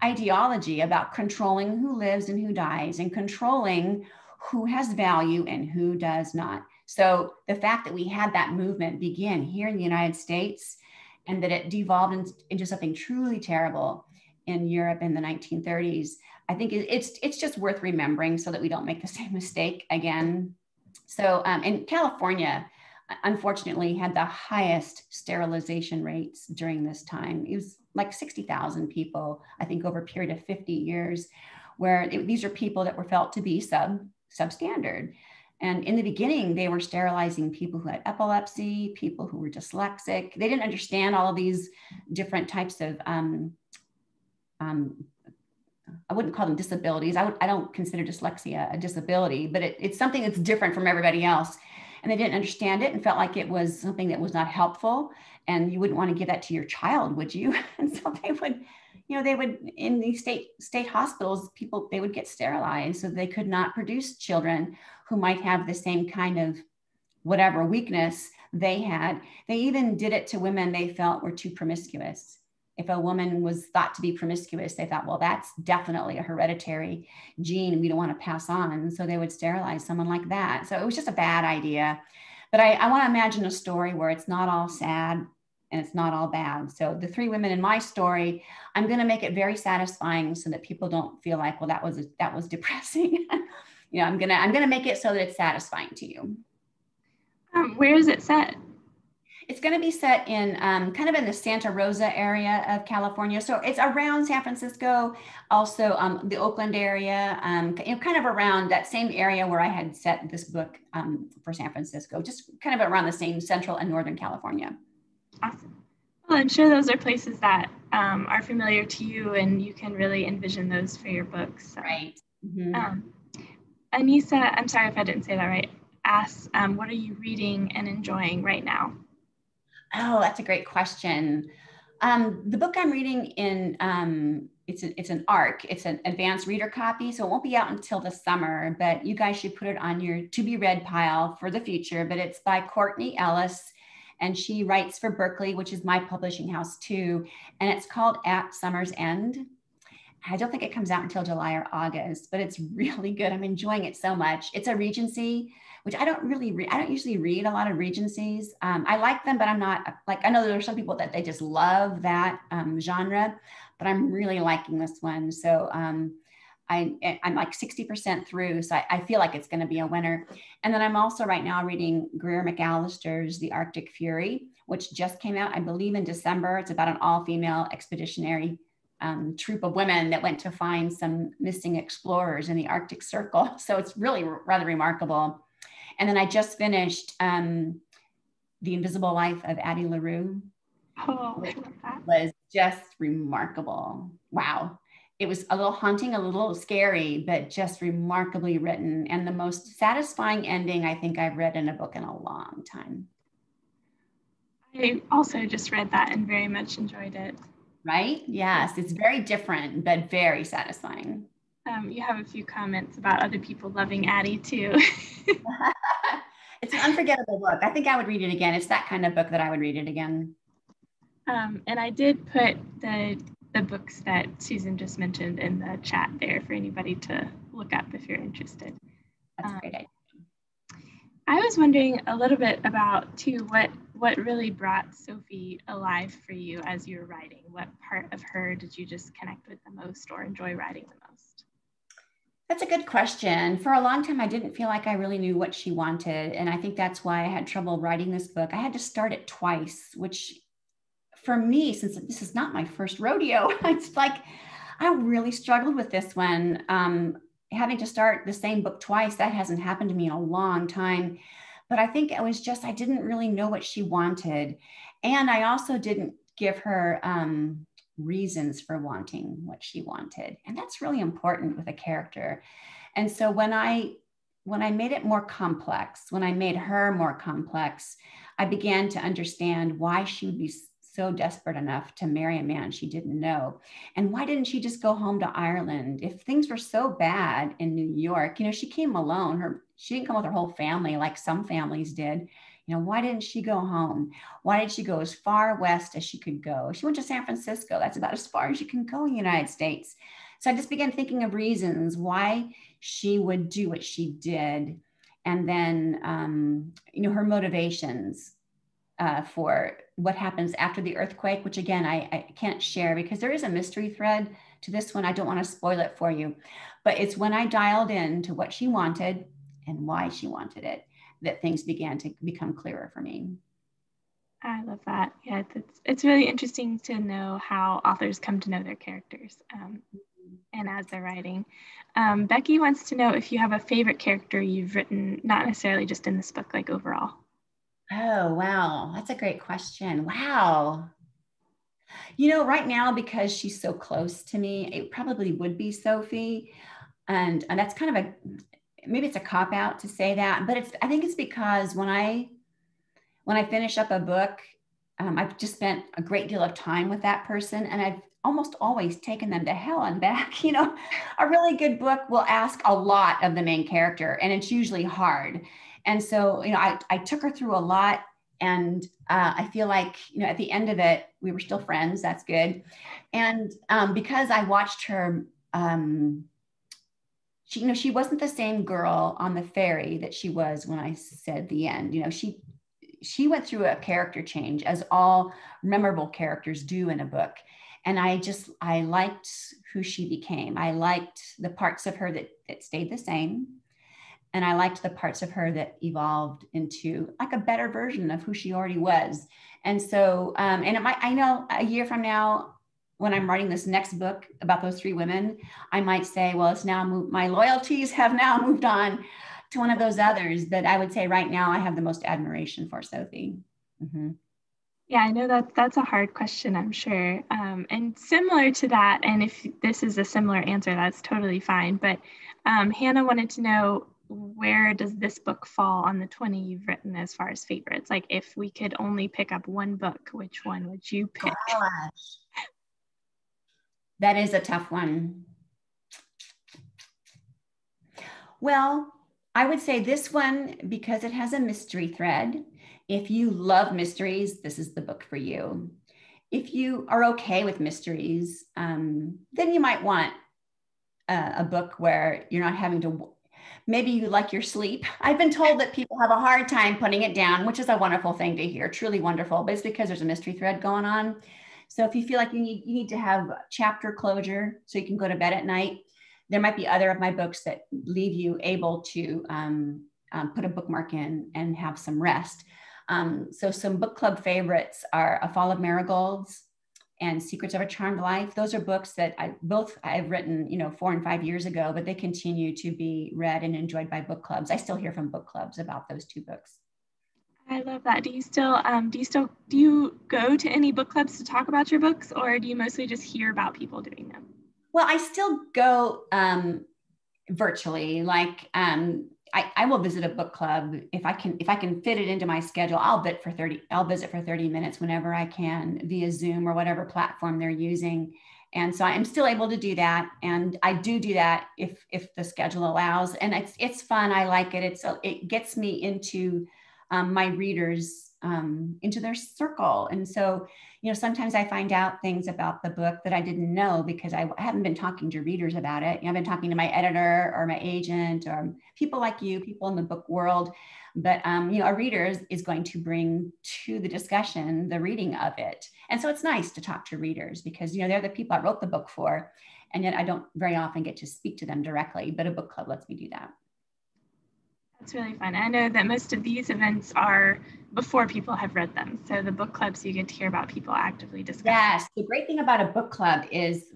ideology about controlling who lives and who dies, and controlling who has value and who does not. So the fact that we had that movement begin here in the United States, and that it devolved into something truly terrible in Europe in the 1930s, I think it's just worth remembering so that we don't make the same mistake again. So in California, unfortunately, had the highest sterilization rates during this time. It was like 60,000 people, I think, over a period of 50 years, where these are people that were felt to be substandard. And in the beginning, they were sterilizing people who had epilepsy, people who were dyslexic. They didn't understand all of these different types of, I wouldn't call them disabilities. I don't consider dyslexia a disability, but it's something that's different from everybody else. And they didn't understand it and felt like it was something that was not helpful. And you wouldn't want to give that to your child, would you? And so they would, in the state hospitals, they would get sterilized so they could not produce children who might have the same kind of whatever weakness they had. They even did it to women they felt were too promiscuous. If a woman was thought to be promiscuous, they thought, well, that's definitely a hereditary gene we don't want to pass on. So they would sterilize someone like that. So it was just a bad idea. But I want to imagine a story where it's not all sad and it's not all bad. So the 3 women in my story, I'm going to make it very satisfying so that people don't feel like, well, that was depressing. I'm going to make it so that it's satisfying to you. Where is it set? It's going to be set in kind of in the Santa Rosa area of California. So it's around San Francisco, also the Oakland area, kind of around that same area where I had set this book for San Francisco, just kind of around the same Central and Northern California. Awesome. Well, I'm sure those are places that are familiar to you, and you can really envision those for your books. So. Right. Mm-hmm. Anissa, I'm sorry if I didn't say that right, asks, what are you reading and enjoying right now? Oh, that's a great question. The book I'm reading it's an ARC. It's an advanced reader copy, so it won't be out until the summer, but you guys should put it on your to be read pile for the future. But it's by Courtney Ellis, and she writes for Berkeley, which is my publishing house too. And it's called At Summer's End. I don't think it comes out until July or August, but it's really good. I'm enjoying it so much. It's a Regency, which I don't usually read a lot of Regencies. I like them, but I'm not like, I know there are some people that they just love that genre, but I'm really liking this one. So I'm like 60% through, so I feel like it's going to be a winner. And then I'm also right now reading Greer McAllister's The Arctic Fury, which just came out, I believe, in December. It's about an all-female expeditionary troop of women that went to find some missing explorers in the Arctic Circle. So it's really rather remarkable. And then I just finished The Invisible Life of Addie LaRue. Oh, I love that. Was just remarkable. Wow. It was a little haunting, a little scary, but just remarkably written, and the most satisfying ending I think I've read in a book in a long time. I also just read that and very much enjoyed it. Right? Yes, it's very different, but very satisfying. You have a few comments about other people loving Addie too. It's an unforgettable book. I think I would read it again. It's that kind of book that I would read it again. And I did put the books that Susan just mentioned in the chat there for anybody to look up if you're interested. That's a great idea. I was wondering a little bit about too what really brought Sophie alive for you as you were writing. What part of her did you just connect with the most or enjoy writing the most? That's a good question. For a long time, I didn't feel like I really knew what she wanted. And I think that's why I had trouble writing this book. I had to start it twice, which for me, since this is not my first rodeo, it's like I really struggled with this one. Having to start the same book twice, that hasn't happened to me in a long time. But I think it was just, I didn't really know what she wanted. And I also didn't give her reasons for wanting what she wanted. And that's really important with a character. And so when I made it more complex, when I made her more complex, I began to understand why she would be so desperate enough to marry a man she didn't know. And why didn't she just go home to Ireland? If things were so bad in New York, she came alone. She didn't come with her whole family like some families did. Why didn't she go home? Why did she go as far west as she could go? She went to San Francisco. That's about as far as you can go in the United States. So I just began thinking of reasons why she would do what she did. And then, her motivations for what happens after the earthquake, which again, I can't share because there is a mystery thread to this one. I don't want to spoil it for you, but it's when I dialed in to what she wanted and why she wanted it, that things began to become clearer for me. I love that. Yeah, it's really interesting to know how authors come to know their characters and as they're writing. Becky wants to know if you have a favorite character you've written, not necessarily just in this book, like overall. Oh, wow. That's a great question. Wow. Right now, because she's so close to me, it probably would be Sophie. And that's kind of maybe it's a cop out to say that, but I think it's because when I finish up a book, I've just spent a great deal of time with that person, and I've almost always taken them to hell and back. A really good book will ask a lot of the main character, and it's usually hard. And so, I took her through a lot, and I feel like, at the end of it, we were still friends. That's good. And because I watched her, she wasn't the same girl on the ferry that she was when I said the end. She went through a character change, as all memorable characters do in a book. And I liked who she became. I liked the parts of her that stayed the same. And I liked the parts of her that evolved into like a better version of who she already was. And so, I know a year from now, when I'm writing this next book about those three women, I might say, well, it's now my loyalties have now moved on to one of those others. But I would say right now, I have the most admiration for Sophie. Mm-hmm. Yeah, I know that's a hard question, I'm sure. And similar to that, and if this is a similar answer, that's totally fine. But Hannah wanted to know, where does this book fall on the 20 you've written as far as favorites? Like, if we could only pick up one book, which one would you pick? Gosh. That is a tough one. Well, I would say this one because it has a mystery thread. If you love mysteries, this is the book for you. If you are okay with mysteries, then you might want a book where you're not having to, maybe you like your sleep. I've been told that people have a hard time putting it down, which is a wonderful thing to hear, truly wonderful, but it's because there's a mystery thread going on. So if you feel like you need to have chapter closure so you can go to bed at night, there might be other of my books that leave you able to put a bookmark in and have some rest. So some book club favorites are A Fall of Marigolds and Secrets of a Charmed Life. Those are books that I've written, 4 and 5 years ago, but they continue to be read and enjoyed by book clubs. I still hear from book clubs about those two books. I I love that. Do you go to any book clubs to talk about your books, or do you mostly just hear about people doing them? Well, I still go virtually. Like I will visit a book club if I can fit it into my schedule. I'll visit for 30 minutes whenever I can via Zoom or whatever platform they're using. And so I'm still able to do that. And I do that if the schedule allows. And it's fun. I like it. It gets me into my readers, into their circle. And so, sometimes I find out things about the book that I didn't know because I haven't been talking to readers about it. I've been talking to my editor or my agent or people like you, people in the book world. But, a reader is going to bring to the discussion the reading of it. And so it's nice to talk to readers because, they're the people I wrote the book for. And yet I don't very often get to speak to them directly, but a book club lets me do that. That's really fun. I know that most of these events are before people have read them. So the book clubs, you get to hear about people actively discussing. Yes. The great thing about a book club is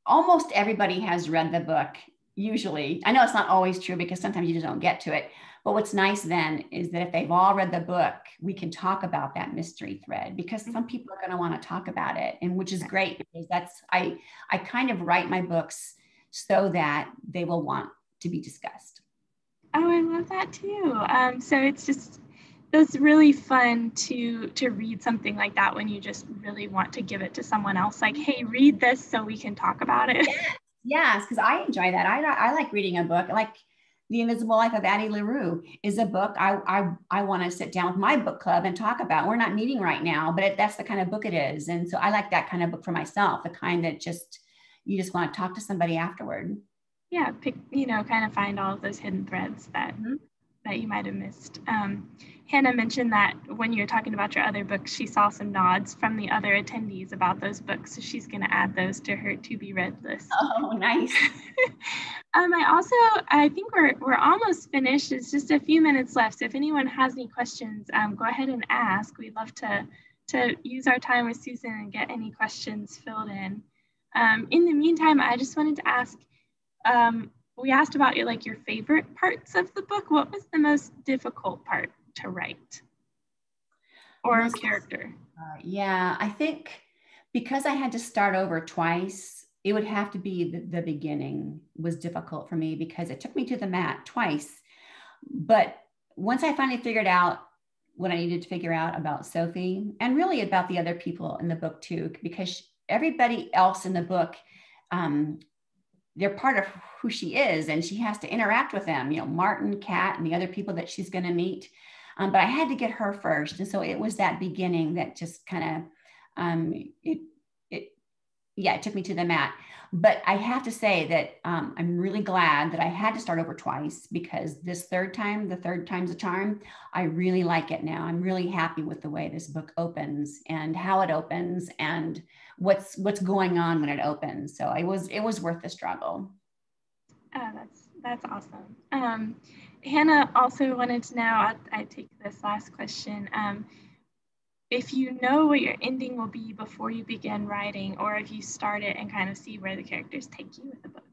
almost everybody has read the book, usually. I know it's not always true because sometimes you just don't get to it. But what's nice then is that if they've all read the book, we can talk about that mystery thread because some people are going to want to talk about it, and which is great because I kind of write my books so that they will want to be discussed. Oh, I love that too. So it's really fun to read something like that when you just really want to give it to someone else. Like, hey, read this so we can talk about it. Yes, because I enjoy that. I like reading a book. Like The Invisible Life of Addie LaRue is a book I want to sit down with my book club and talk about. We're not meeting right now, but that's the kind of book it is. And so I like that kind of book for myself, the kind that you just want to talk to somebody afterward. Yeah, kind of find all of those hidden threads that you might have missed. Hannah mentioned that when you're talking about your other books, she saw some nods from the other attendees about those books, so she's going to add those to her to-be-read list. Oh, nice. I think we're almost finished. It's just a few minutes left, so if anyone has any questions, go ahead and ask. We'd love to use our time with Susan and get any questions filled in. In the meantime, I just wanted to ask, we asked about your favorite parts of the book. What was the most difficult part to write or character? Yeah, I think because I had to start over twice, it would have to be the beginning was difficult for me because it took me to the mat twice. But once I finally figured out what I needed to figure out about Sophie and really about the other people in the book too, because everybody else in the book, they're part of who she is and she has to interact with them, Martin, Kat, and the other people that she's going to meet. But I had to get her first. And so it was that beginning that just kind of, it took me to the mat. But I have to say that I'm really glad that I had to start over twice because this third time's a charm. I really like it now. I'm really happy with the way this book opens and how it opens and what's going on when it opens. So it was worth the struggle. Oh, that's awesome. Hannah also wanted to know, I take this last question, if you know what your ending will be before you begin writing, or if you start it and kind of see where the characters take you with the book.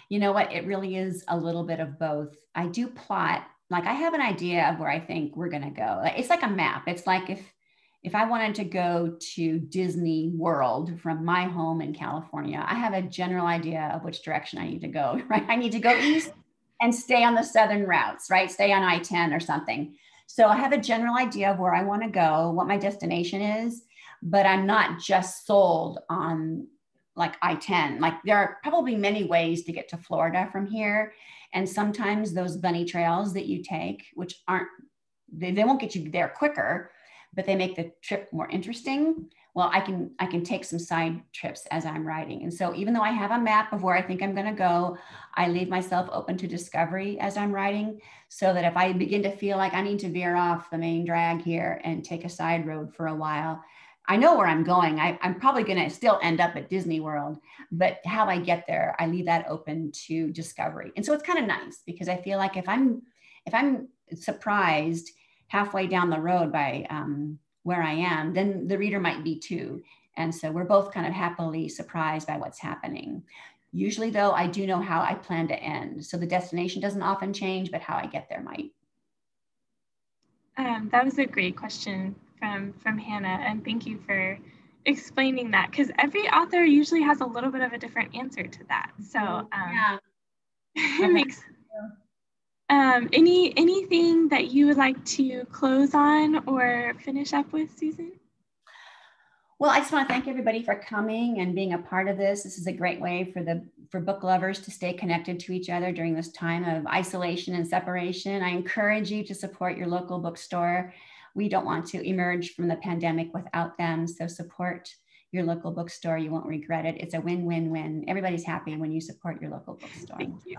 You know what? It really is a little bit of both. I do plot, like I have an idea of where I think we're going to go. It's like a map. It's like if I wanted to go to Disney World from my home in California, I have a general idea of which direction I need to go, right? I need to go east and stay on the southern routes, right? Stay on I-10 or something. So I have a general idea of where I want to go, what my destination is, but I'm not just sold on like I-10. Like there are probably many ways to get to Florida from here. And sometimes those bunny trails that you take, which they won't get you there quicker, but they make the trip more interesting. Well, I can take some side trips as I'm writing. And so even though I have a map of where I think I'm going to go, I leave myself open to discovery as I'm writing so that if I begin to feel like I need to veer off the main drag here and take a side road for a while, I know where I'm going. I'm probably going to still end up at Disney World, but how I get there, I leave that open to discovery. And so it's kind of nice because I feel like if I'm surprised halfway down the road by where I am, then the reader might be too. And so we're both kind of happily surprised by what's happening. Usually though, I do know how I plan to end. So the destination doesn't often change, but how I get there might. That was a great question from Hannah, and thank you for explaining that, because every author usually has a little bit of a different answer to that. So Yeah. it makes anything that you would like to close on or finish up with, Susan? Well, I just want to thank everybody for coming and being a part of this. This is a great way for book lovers to stay connected to each other during this time of isolation and separation. I encourage you to support your local bookstore. We don't want to emerge from the pandemic without them. So support your local bookstore. You won't regret it. It's a win-win-win. Everybody's happy when you support your local bookstore. Thank you.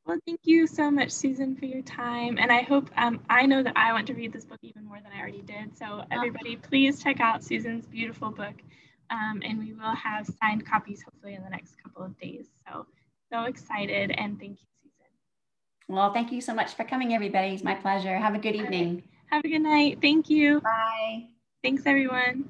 Well, thank you so much, Susan, for your time. And I hope, I know that I want to read this book even more than I already did. So everybody, please check out Susan's beautiful book. And we will have signed copies hopefully in the next couple of days. So excited. And thank you, Susan. Well, thank you so much for coming, everybody. It's my pleasure. Have a good evening. Have a good night. Thank you. Bye. Thanks, everyone.